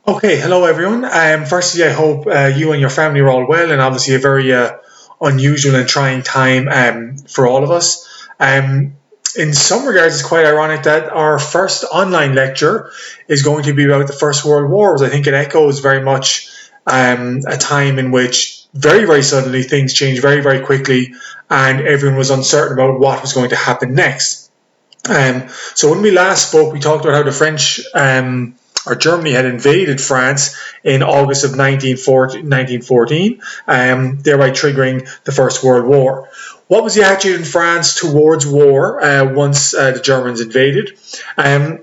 Okay, hello everyone. Firstly, I hope you and your family are all well, and obviously a very unusual and trying time for all of us. Um, in some regards, it's quite ironic that our first online lecture is going to be about the First World Wars. I think it echoes very much a time in which very, very suddenly things changed very, very quickly, and everyone was uncertain about what was going to happen next. So when we last spoke, we talked about how the French or Germany had invaded France in August of 1914, thereby triggering the First World War. What was the attitude in France towards war once the Germans invaded? Um,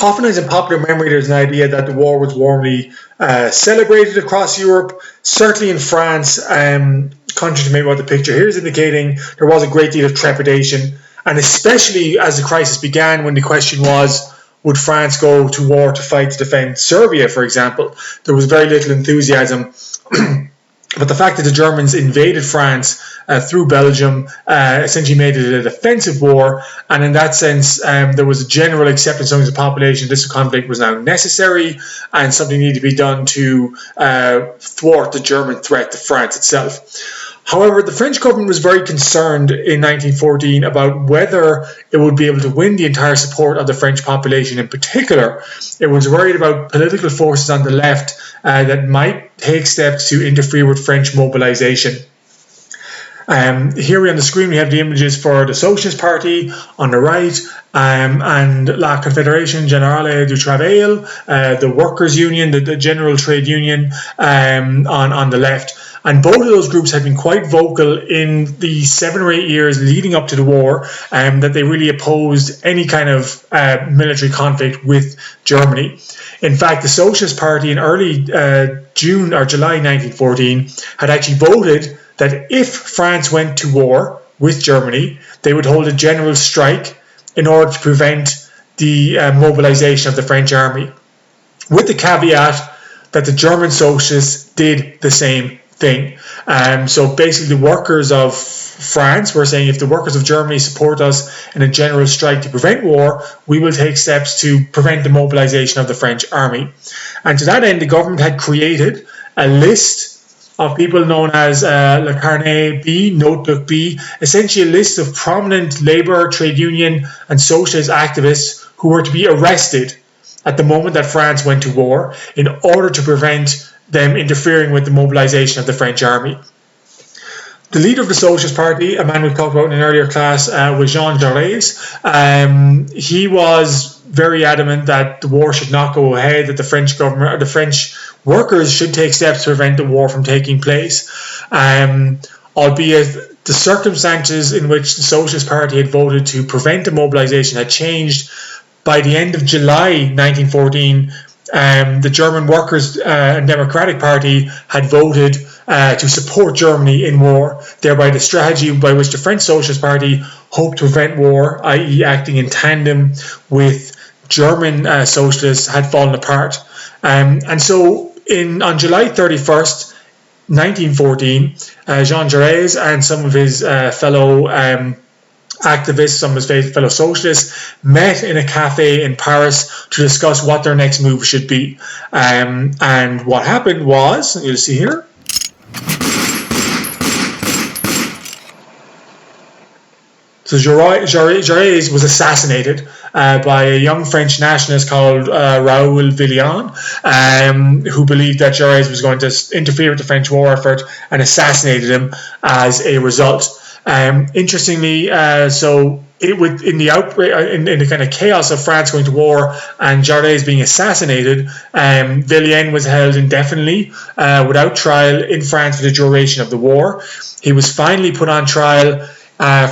Often, as in popular memory, there's an idea that the war was warmly celebrated across Europe. Certainly in France, contrary to maybe what the picture here is indicating, there was a great deal of trepidation, and especially as the crisis began, when the question was, would France go to war to fight to defend Serbia, for example? There was very little enthusiasm. But the fact that the Germans invaded France through Belgium essentially made it a defensive war, and in that sense, there was a general acceptance among the population this conflict was now necessary and something needed to be done to thwart the German threat to France itself. However, the French government was very concerned in 1914 about whether it would be able to win the entire support of the French population in particular. It was worried about political forces on the left that might take steps to interfere with French mobilization. Here on the screen we have the images for the Socialist Party on the right and La Confédération Générale du Travail, the Workers' Union, the General Trade Union on the left. And both of those groups had been quite vocal in the 7 or 8 years leading up to the war that they really opposed any kind of military conflict with Germany. In fact, the Socialist Party in early June or July 1914 had actually voted that if France went to war with Germany, they would hold a general strike in order to prevent the mobilization of the French army, with the caveat that the German socialists did the same thing. So basically the workers of France were saying, if the workers of Germany support us in a general strike to prevent war, we will take steps to prevent the mobilization of the French army. And to that end, the government had created a list of people known as Le Carnet B, Notebook B, essentially a list of prominent labour, trade union and socialist activists who were to be arrested at the moment that France went to war in order to prevent them interfering with the mobilization of the French army. The leader of the Socialist Party, a man we talked about in an earlier class, was Jean Jaurès. He was very adamant that the war should not go ahead, that the French government or the French workers should take steps to prevent the war from taking place. Albeit the circumstances in which the Socialist Party had voted to prevent the mobilization had changed. By the end of July 1914, the German Workers' and Democratic Party had voted to support Germany in war, thereby the strategy by which the French Socialist Party hoped to prevent war, i.e. acting in tandem with German socialists, had fallen apart. And so on July 31st, 1914, Jean Jaurès and some of his fellow activists, some of his fellow socialists, met in a cafe in Paris to discuss what their next move should be. And what happened was, you'll see here, so Jaurès was assassinated by a young French nationalist called Raoul Villian, who believed that Jaurès was going to interfere with the French war effort and assassinated him as a result. Interestingly, so in the outbreak, in the kind of chaos of France going to war and Jaurès being assassinated, Villian was held indefinitely without trial in France for the duration of the war. He was finally put on trial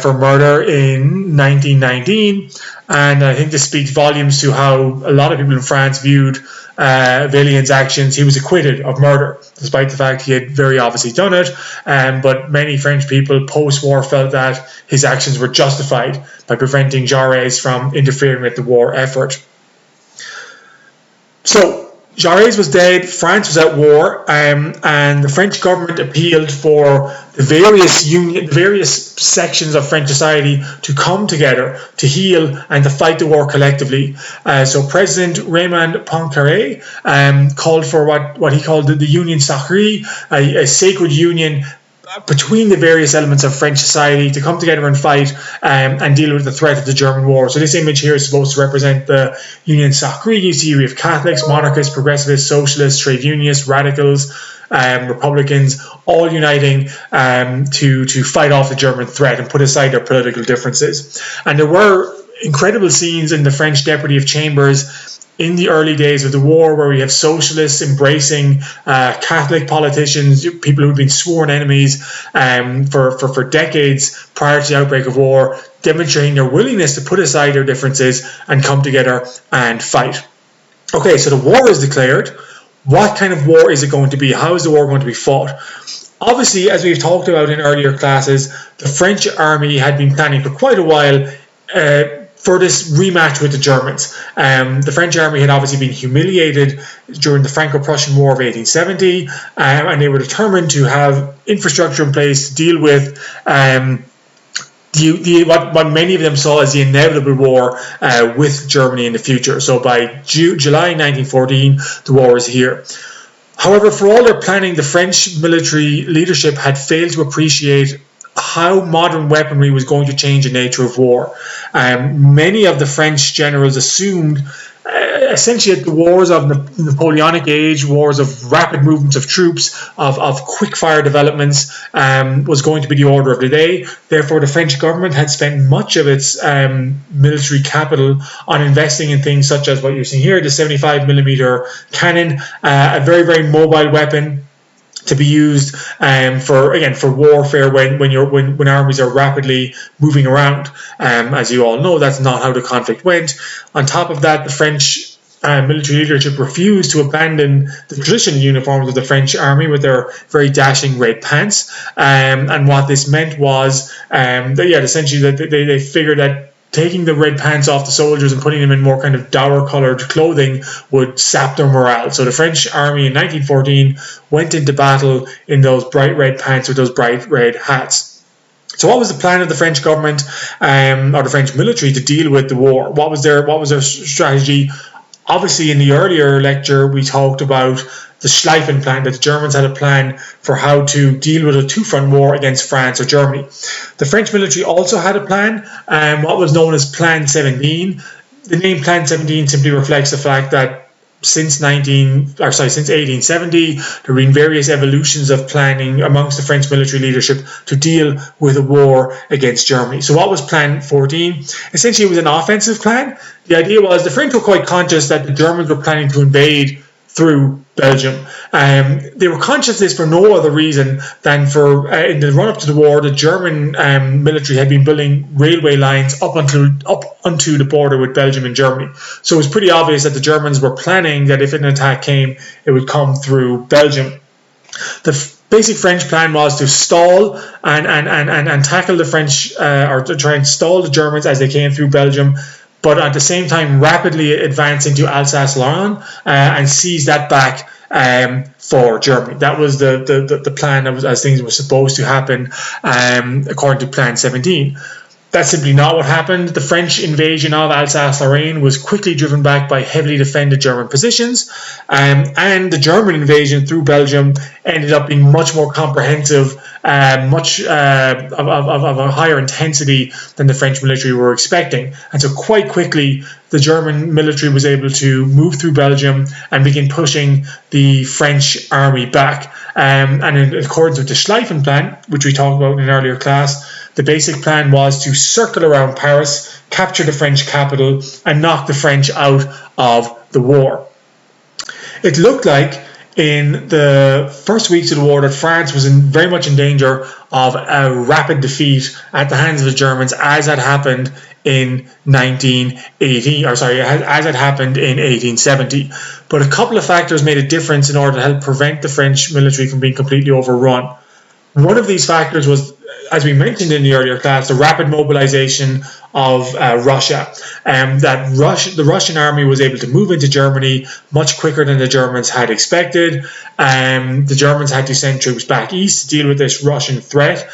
for murder in 1919, and I think this speaks volumes to how a lot of people in France viewed Villian's actions. He was acquitted of murder, despite the fact he had very obviously done it, but many French people post-war felt that his actions were justified by preventing Jaurès from interfering with the war effort. So Jaurès was dead, France was at war, and the French government appealed for the various sections of French society to come together to heal and to fight the war collectively. So President Raymond Poincaré called for what he called the Union Sacrée, a sacred union between the various elements of French society to come together and fight and deal with the threat of the German war. So this image here is supposed to represent the Union Sacrée. You see we have Catholics, monarchists, progressivists, socialists, trade unionists, radicals, Republicans, all uniting to fight off the German threat and put aside their political differences. And there were incredible scenes in the French Deputy of Chambers in the early days of the war, where we have socialists embracing Catholic politicians, people who've been sworn enemies for decades prior to the outbreak of war, demonstrating their willingness to put aside their differences and come together and fight. Okay, so the war is declared. What kind of war is it going to be? How is the war going to be fought? Obviously, as we've talked about in earlier classes, the French army had been planning for quite a while for this rematch with the Germans. The French army had obviously been humiliated during the Franco-Prussian War of 1870, and they were determined to have infrastructure in place to deal with what many of them saw as the inevitable war with Germany in the future. So by July 1914, the war is here. However, for all their planning, the French military leadership had failed to appreciate how modern weaponry was going to change the nature of war. Many of the French generals assumed essentially that the wars of the Napoleonic age, wars of rapid movements of troops, of quick-fire developments, was going to be the order of the day. Therefore, the French government had spent much of its military capital on investing in things such as what you're seeing here, the 75mm cannon, a very, very mobile weapon to be used for warfare when armies are rapidly moving around. As you all know, that's not how the conflict went. On top of that, the French military leadership refused to abandon the traditional uniforms of the French army with their very dashing red pants. And what this meant was essentially that they figured that taking the red pants off the soldiers and putting them in more kind of dour-coloured clothing would sap their morale. So the French army in 1914 went into battle in those bright red pants with those bright red hats. So what was the plan of the French government or the French military to deal with the war? What was their strategy? Obviously, in the earlier lecture, we talked about the Schleifen plan, that the Germans had a plan for how to deal with a two-front war against France or Germany. The French military also had a plan, what was known as Plan 17. The name Plan 17 simply reflects the fact that since 1870, there have been various evolutions of planning amongst the French military leadership to deal with a war against Germany. So what was Plan 14? Essentially, it was an offensive plan. The idea was the French were quite conscious that the Germans were planning to invade through Belgium. They were conscious of this for no other reason than for in the run-up to the war, the German military had been building railway lines up onto the border with Belgium and Germany. So it was pretty obvious that the Germans were planning that if an attack came, it would come through Belgium. The basic French plan was to stall and tackle the French, or to try and stall the Germans as they came through Belgium, but at the same time rapidly advance into Alsace-Lorraine and seize that back for Germany. That was the plan as things were supposed to happen according to Plan 17. That's simply not what happened. The French invasion of Alsace-Lorraine was quickly driven back by heavily defended German positions, and the German invasion through Belgium ended up being much more comprehensive, much of a higher intensity than the French military were expecting. And so quite quickly, the German military was able to move through Belgium and begin pushing the French army back. And in accordance with the Schleifen plan, which we talked about in an earlier class, the basic plan was to circle around Paris, capture the French capital, and knock the French out of the war. It looked like in the first weeks of the war that France was very much in danger of a rapid defeat at the hands of the Germans, as had happened in 1870. But a couple of factors made a difference in order to help prevent the French military from being completely overrun. One of these factors was as we mentioned in the earlier class, the rapid mobilization of Russia. The Russian army was able to move into Germany much quicker than the Germans had expected. The Germans had to send troops back east to deal with this Russian threat,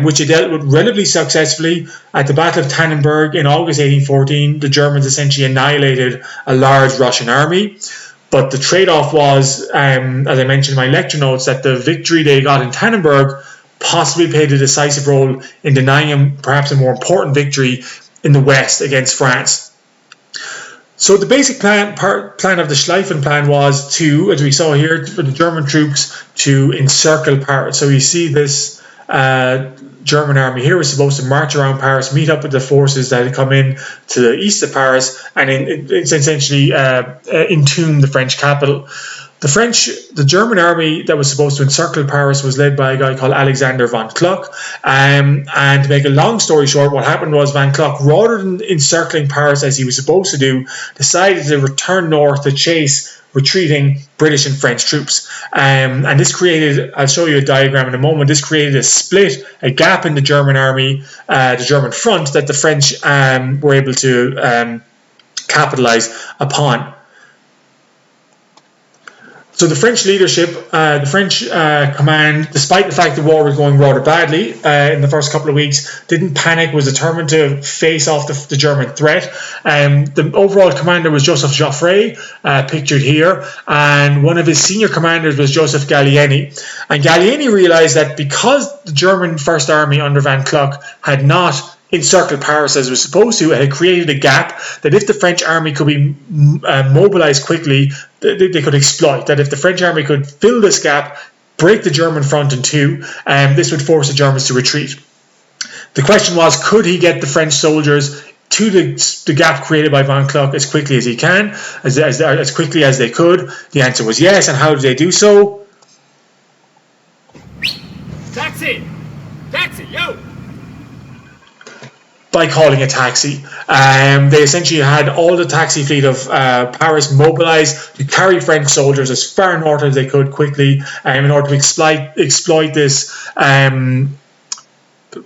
which they dealt with relatively successfully. At the Battle of Tannenberg in August 1814, the Germans essentially annihilated a large Russian army. But the trade-off was, as I mentioned in my lecture notes, that the victory they got in Tannenberg possibly played a decisive role in denying him perhaps a more important victory in the West against France. So the basic plan of the Schlieffen Plan was to, as we saw here, for the German troops to encircle Paris. So you see this German army here was supposed to march around Paris, meet up with the forces that had come in to the east of Paris, and it's essentially entomb the French capital. The German army that was supposed to encircle Paris was led by a guy called Alexander von Kluck. And to make a long story short, what happened was von Kluck, rather than encircling Paris as he was supposed to do, decided to return north to chase retreating British and French troops. And this created, I'll show you a diagram in a moment, this created a split, a gap in the German army, the German front, that the French were able to capitalize upon. So the French leadership, the French command, despite the fact the war was going rather badly in the first couple of weeks, didn't panic, was determined to face off the German threat. The overall commander was Joseph Joffre, pictured here, and one of his senior commanders was Joseph Gallieni. And Gallieni realized that because the German First Army under von Kluck had not encircled Paris as it was supposed to, it had created a gap that if the French army could be mobilized quickly, they could exploit. That if the French army could fill this gap, break the German front in two, this would force the Germans to retreat. The question was, could he get the French soldiers to the gap created by von Kluck as quickly as he can, as quickly as they could? The answer was yes. And how did they do so? Taxi! Taxi, yo! By calling a taxi. They essentially had all the taxi fleet of Paris mobilized to carry French soldiers as far north as they could quickly in order to exploit this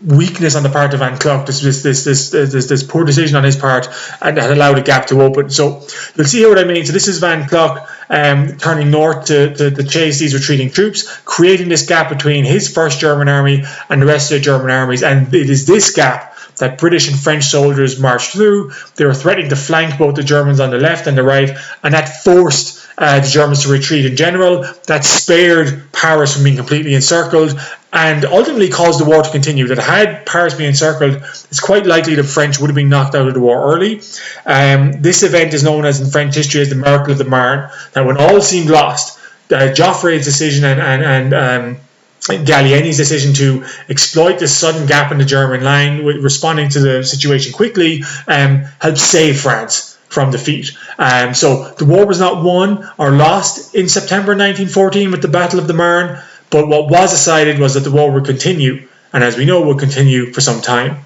weakness on the part of von Kluck, this poor decision on his part, and that allowed a gap to open. So you'll see here what I mean. So this is von Kluck turning north to chase these retreating troops, creating this gap between his first German army and the rest of the German armies, and it is this gap that British and French soldiers marched through. They were threatening to flank both the Germans on the left and the right, and that forced the Germans to retreat in general. That spared Paris from being completely encircled and ultimately caused the war to continue. That had Paris been encircled, it's quite likely the French would have been knocked out of the war early. This event is known as in French history as the Miracle of the Marne. That when all seemed lost, Joffre's decision and Gallieni's decision to exploit this sudden gap in the German line, responding to the situation quickly, helped save France from defeat. So the war was not won or lost in September 1914 with the Battle of the Marne, but what was decided was that the war would continue, and as we know, will continue for some time.